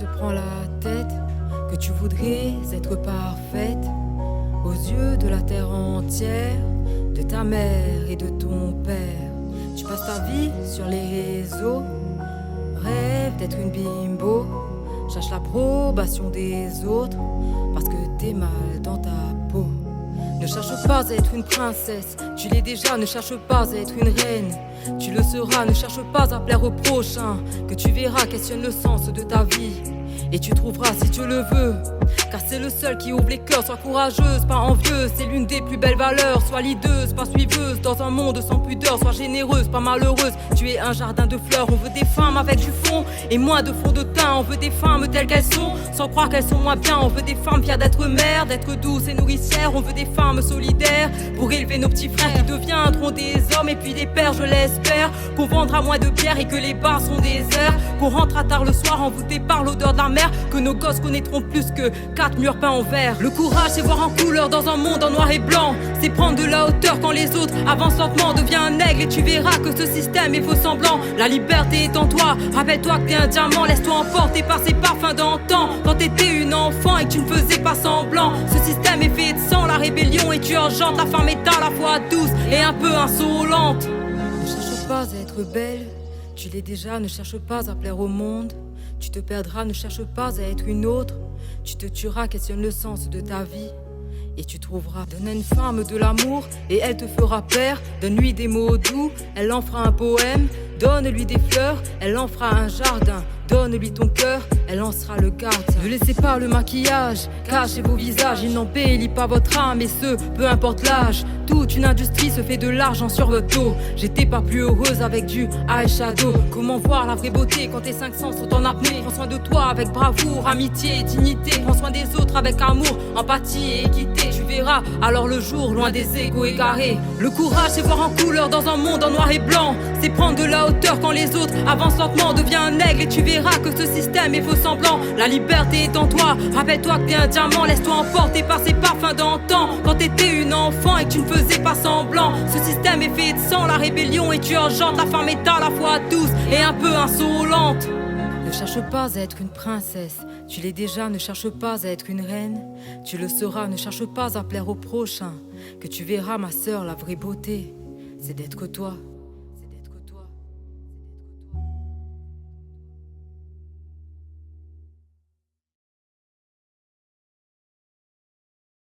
te prend la tête, que tu voudrais être parfaite aux yeux de la terre entière, de ta mère et de ton père. Tu passes ta vie sur les réseaux, rêve d'être une bimbo, cherche l'approbation des autres parce que t'es mal dans ta peau. Ne cherche pas à être une princesse, tu l'es déjà, ne cherche pas à être une reine. Tu le seras, ne cherche pas à plaire au prochain, que tu verras questionne le sens de ta vie. Et tu trouveras si tu le veux, car c'est le seul qui ouvre les cœurs. Sois courageuse, pas envieuse, c'est l'une des plus belles valeurs. Sois leaduse, pas suiveuse, dans un monde sans pudeur. Sois généreuse, pas malheureuse, tu es un jardin de fleurs. On veut des femmes avec du fond et moins de fond de teint. On veut des femmes telles qu'elles sont, sans croire qu'elles sont moins bien. On veut des femmes fières d'être mères, d'être douces et nourricières. On veut des femmes solidaires pour élever nos petits frères qui deviendront des hommes et puis des pères, je l'espère. Qu'on vendra moins de bière et que les bars sont déserts. Qu'on rentrera tard le soir envoûté par l'odeur de la mer. Que nos gosses connaîtront plus que 4 murs peints en vert. Le courage c'est voir en couleur dans un monde en noir et blanc. C'est prendre de la hauteur quand les autres avancent lentement. Deviens un aigle et tu verras que ce système est faux semblant. La liberté est en toi, rappelle-toi que t'es un diamant. Laisse-toi emporter par ces parfums d'antan. Quand t'étais une enfant et que tu ne faisais pas semblant. Ce système est fait de sang, la rébellion est urgente. La femme est à la fois douce et un peu insolente. Ne cherche pas à être belle, tu l'es déjà, ne cherche pas à plaire au monde. Tu te perdras, ne cherche pas à être une autre. Tu te tueras, questionne le sens de ta vie. Et tu trouveras. Donne à une femme de l'amour et elle te fera peur. Donne-lui des mots doux, elle en fera un poème. Donne-lui des fleurs, elle en fera un jardin. Donne-lui ton cœur, elle en sera le gardien. Ne laissez pas le maquillage cacher vos visages. Il n'embellit pas votre âme et ce, peu importe l'âge. Toute une industrie se fait de l'argent sur votre dos. J'étais pas plus heureuse avec du eyeshadow. Comment voir la vraie beauté quand tes 5 sens sont en apnée? Prends soin de toi avec bravoure, amitié et dignité. Prends soin des autres avec amour, empathie et équité. Tu verras alors le jour loin des égos égarés. Le courage c'est voir en couleur dans un monde en noir et blanc. C'est prendre de la hauteur quand les autres avancent lentement. Deviens un aigle et tu verras que ce système est faux semblant. La liberté est en toi, rappelle-toi que t'es un diamant. Laisse-toi emporter par ces parfums d'antan. Quand t'étais une enfant et que tu ne faisais pas semblant. Ce système est fait de sang, la rébellion est urgente. La femme est à la fois douce et un peu insolente. Ne cherche pas à être une princesse, tu l'es déjà, ne cherche pas à être une reine. Tu le seras, ne cherche pas à plaire au prochain. Que tu verras ma sœur, la vraie beauté, c'est d'être toi.